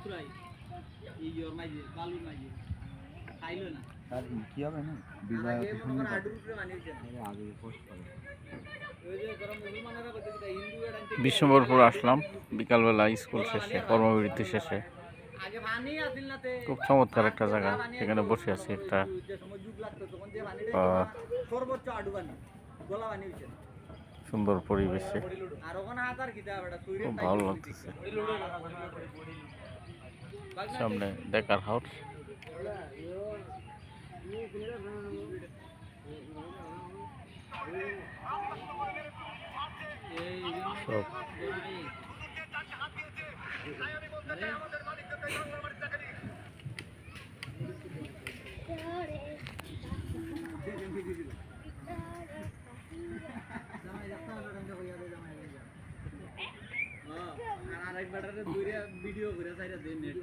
ফুরাই এই ইয়র মাঝে বালুর মাঝে খাইলো না আর কি হবে না বিবাহ আগে পোস্ট করে ওই যে গরম মুসলমানেরা বলতে কি হিন্দু এডান বিশ্বম্বরপুর আসলাম বিকালবেলা স্কুল শেষে কর্মবিরতি শেষে আগে পানি আসিল নাতে খুব চমৎকার একটা জায়গা এখানে বসে আছি একটা যে সময় যুগ লাগতো তখন যে পানিটা সর্বোচ্চ আডু পানি গলা পানি হইছে সুন্দর পরিবেশে আর ওখানে হাজার কিতা বেটা সুইরে খুব ভালো লাগতেছে সামনে দেখার হাউস সব আর আরেক বেটারে দুইটা ভিডিও করে চাইরা দেন নেট